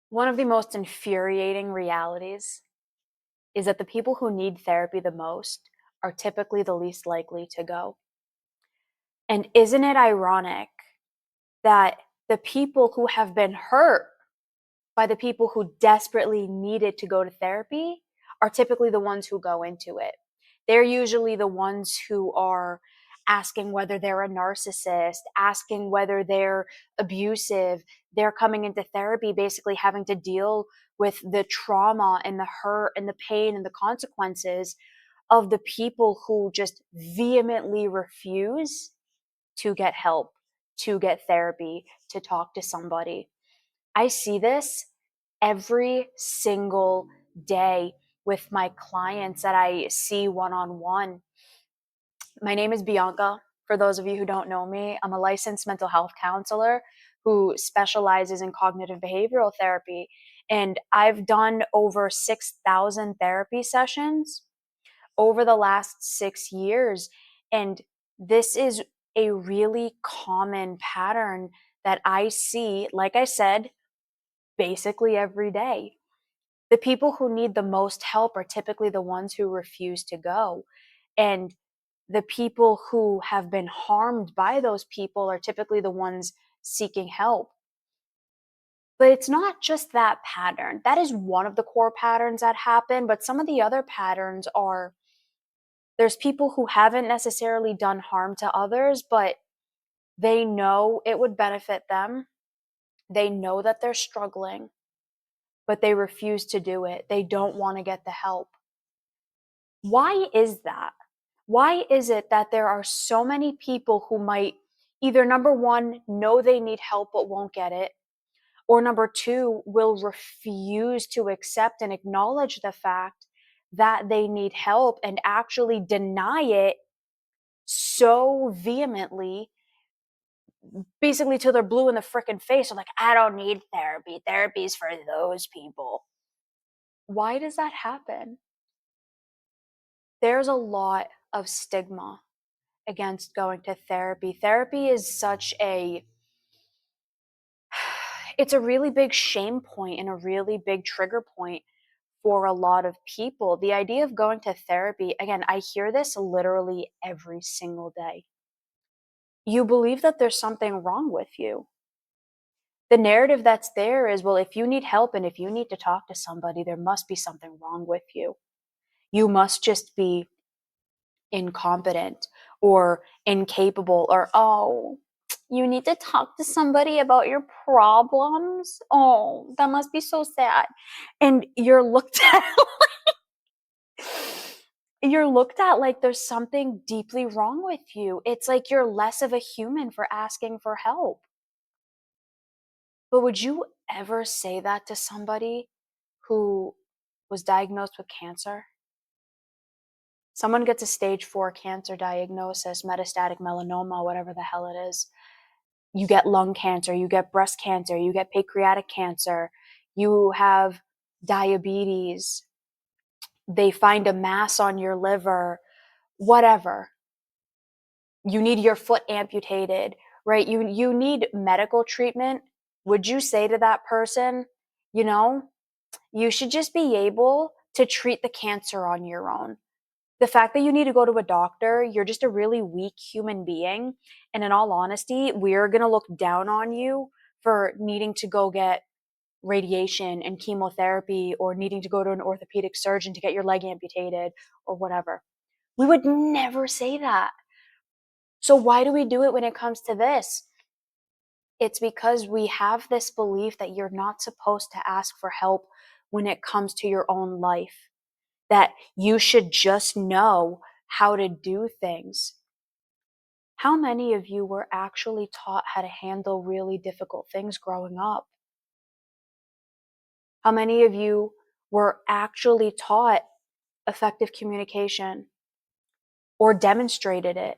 One of the most infuriating realities is that the people who need therapy the most are typically the least likely to go. And isn't it ironic that the people who have been hurt by the people who desperately needed to go to therapy are typically the ones who go into it? They're usually the ones who are asking whether they're a narcissist, asking whether they're abusive. They're coming into therapy basically having to deal with the trauma and the hurt and the pain and the consequences of the people who just vehemently refuse to get help, to get therapy, to talk to somebody. I see this every single day with my clients that I see one on one. My name is Bianca. For those of you who don't know me, I'm a licensed mental health counselor who specializes in cognitive behavioral therapy. And I've done over 6,000 therapy sessions over the last 6 years. And this is a really common pattern that I see, like I said, basically every day. The people who need the most help are typically the ones who refuse to go. And the people who have been harmed by those people are typically the ones seeking help. But it's not just that pattern. That is one of the core patterns that happen. But some of the other patterns are there's people who haven't necessarily done harm to others, but they know it would benefit them. They know that they're struggling, but they refuse to do it. They don't want to get the help. Why is that? Why is it that there are so many people who might either number one, know they need help but won't get it, or number two, will refuse to accept and acknowledge the fact that they need help and actually deny it so vehemently, basically till they're blue in the freaking face? I'm like, I don't need therapy. Therapy's for those people. Why does that happen? There's a lot of stigma against going to therapy. Therapy is such a it's a really big shame point and a really big trigger point for a lot of people. The idea of going to therapy, again, I hear this literally every single day. You believe that there's something wrong with you. The narrative that's there is, well, if you need help and if you need to talk to somebody, there must be something wrong with you. You must just be incompetent or incapable, or, oh, you need to talk to somebody about your problems. Oh, that must be so sad. And you're looked at like there's something deeply wrong with you. It's like you're less of a human for asking for help. But would you ever say that to somebody who was diagnosed with cancer? Someone gets a stage 4 cancer diagnosis, metastatic melanoma, whatever the hell it is. You get lung cancer, you get breast cancer, you get pancreatic cancer, you have diabetes, they find a mass on your liver, whatever. You need your foot amputated, right? You need medical treatment. Would you say to that person, you know, you should just be able to treat the cancer on your own? The fact that you need to go to a doctor, you're just a really weak human being. And in all honesty, we're going to look down on you for needing to go get radiation and chemotherapy or needing to go to an orthopedic surgeon to get your leg amputated or whatever. We would never say that. So why do we do it when it comes to this? It's because we have this belief that you're not supposed to ask for help when it comes to your own life, that you should just know how to do things. How many of you were actually taught how to handle really difficult things growing up? How many of you were actually taught effective communication or demonstrated it,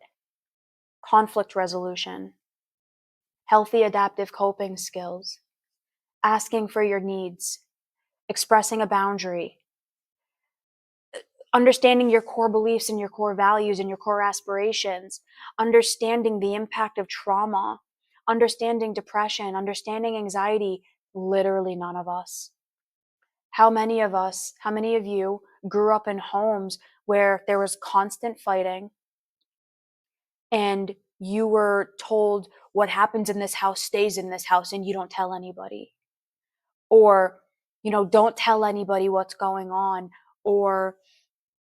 conflict resolution, healthy adaptive coping skills, asking for your needs, expressing a boundary, understanding your core beliefs and your core values and your core aspirations, understanding the impact of trauma, understanding depression, understanding anxiety, Literally none of us. How many of you grew up in homes where there was constant fighting and you were told what happens in this house stays in this house and you don't tell anybody? Or, don't tell anybody what's going on, or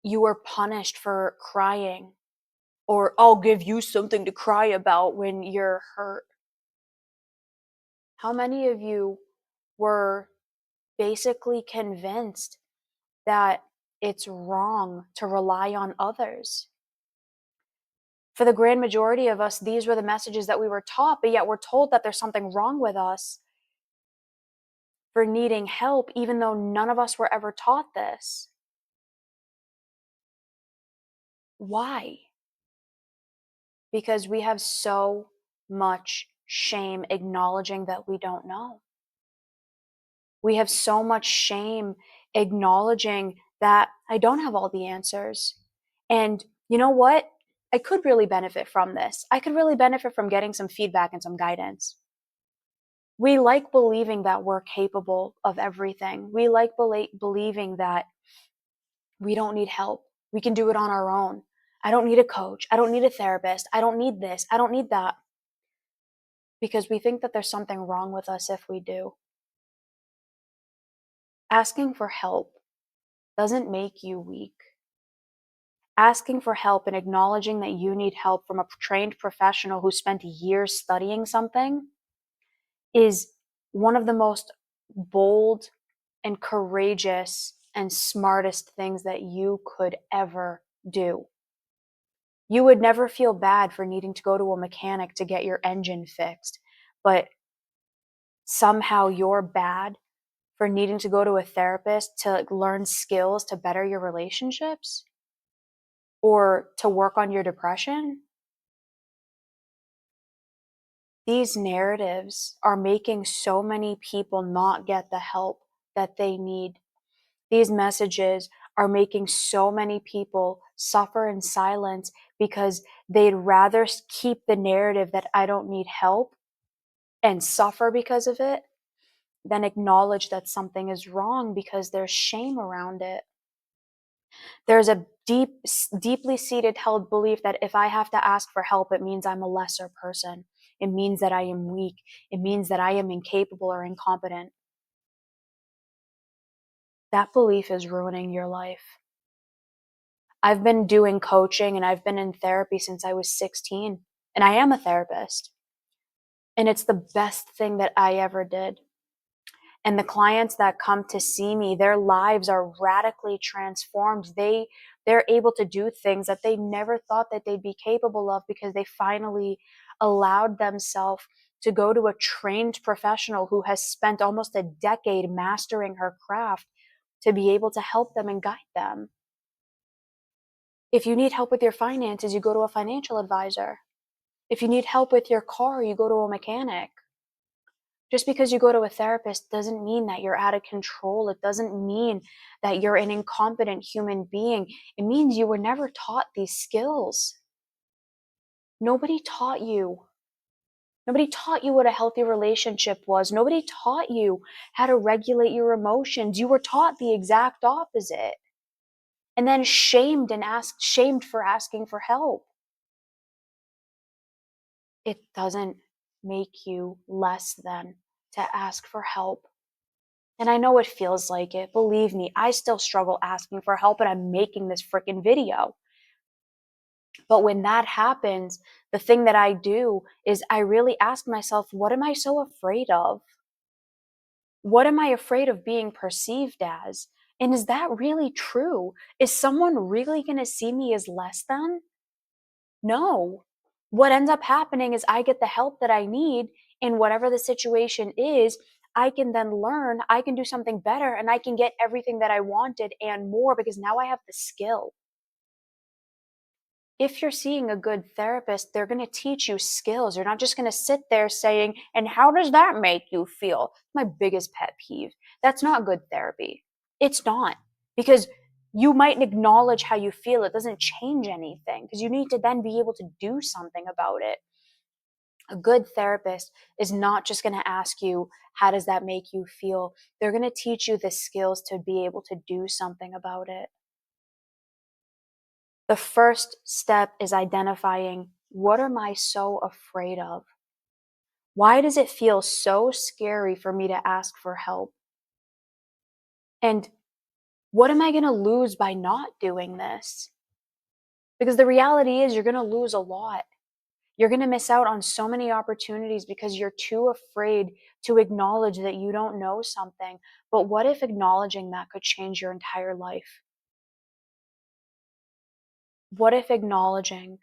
you were punished for crying, or I'll give you something to cry about when you're hurt. How many of you were basically convinced that it's wrong to rely on others? For the grand majority of us, these were the messages that we were taught, but yet we're told that there's something wrong with us for needing help, even though none of us were ever taught this. Why? Because we have so much shame acknowledging that we don't know. We have so much shame acknowledging that I don't have all the answers. And you know what? I could really benefit from this. I could really benefit from getting some feedback and some guidance. We like believing that we're capable of everything. We like believing that we don't need help. We can do it on our own. I don't need a coach. I don't need a therapist. I don't need this. I don't need that. Because we think that there's something wrong with us if we do. Asking for help doesn't make you weak. Asking for help and acknowledging that you need help from a trained professional who spent years studying something is one of the most bold and courageous and smartest things that you could ever do. You would never feel bad for needing to go to a mechanic to get your engine fixed, but somehow you're bad for needing to go to a therapist to learn skills to better your relationships or to work on your depression. These narratives are making so many people not get the help that they need. These messages are making so many people suffer in silence because they'd rather keep the narrative that I don't need help and suffer because of it than acknowledge that something is wrong because there's shame around it. There's a deeply seated held belief that if I have to ask for help, it means I'm a lesser person. It means that I am weak. It means that I am incapable or incompetent. That belief is ruining your life. I've been doing coaching and I've been in therapy since I was 16, and I am a therapist. And it's the best thing that I ever did. And the clients that come to see me, their lives are radically transformed. They're able to do things that they never thought that they'd be capable of because they finally allowed themselves to go to a trained professional who has spent almost a decade mastering her craft to be able to help them and guide them. If you need help with your finances, you go to a financial advisor. If you need help with your car, you go to a mechanic. Just because you go to a therapist doesn't mean that you're out of control. It doesn't mean that you're an incompetent human being. It means you were never taught these skills. Nobody taught you. Nobody taught you what a healthy relationship was. Nobody taught you how to regulate your emotions. You were taught the exact opposite. And then shamed for asking for help. It doesn't make you less than to ask for help. And I know it feels like it. Believe me, I still struggle asking for help, and I'm making this freaking video. But when that happens, the thing that I do is I really ask myself, what am I so afraid of? What am I afraid of being perceived as? And is that really true? Is someone really going to see me as less than? No. What ends up happening is I get the help that I need in whatever the situation is. I can then learn, I can do something better, and I can get everything that I wanted and more because now I have the skill. If you're seeing a good therapist, they're going to teach you skills. You're not just going to sit there saying, and how does that make you feel? My biggest pet peeve. That's not good therapy. It's not. Because you might acknowledge how you feel. It doesn't change anything because you need to then be able to do something about it. A good therapist is not just going to ask you, how does that make you feel? They're going to teach you the skills to be able to do something about it. The first step is identifying, what am I so afraid of? Why does it feel so scary for me to ask for help? And what am I going to lose by not doing this? Because the reality is, you're going to lose a lot. You're going to miss out on so many opportunities because you're too afraid to acknowledge that you don't know something. But what if acknowledging that could change your entire life? What if acknowledging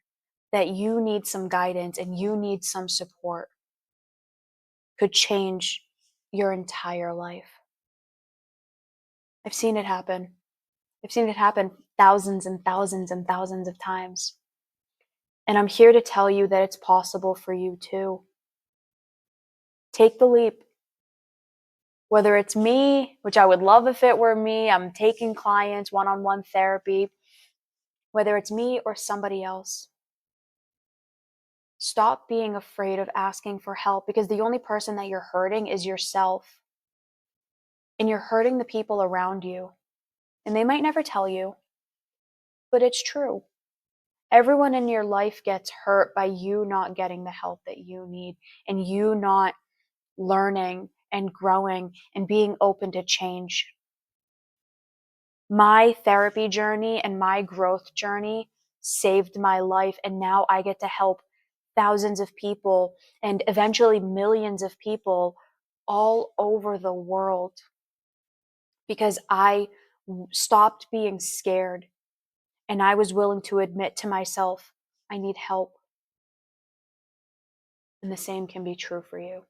that you need some guidance and you need some support could change your entire life? I've seen it happen. I've seen it happen thousands and thousands and thousands of times. And I'm here to tell you that it's possible for you too. Take the leap. Whether it's me, which I would love if it were me, I'm taking clients, one-on-one therapy, whether it's me or somebody else. Stop being afraid of asking for help, because the only person that you're hurting is yourself. And you're hurting the people around you. And they might never tell you, but it's true. Everyone in your life gets hurt by you not getting the help that you need, and you not learning and growing and being open to change. My therapy journey and my growth journey saved my life, and now I get to help thousands of people and eventually millions of people all over the world, because I stopped being scared and I was willing to admit to myself, I need help. And the same can be true for you.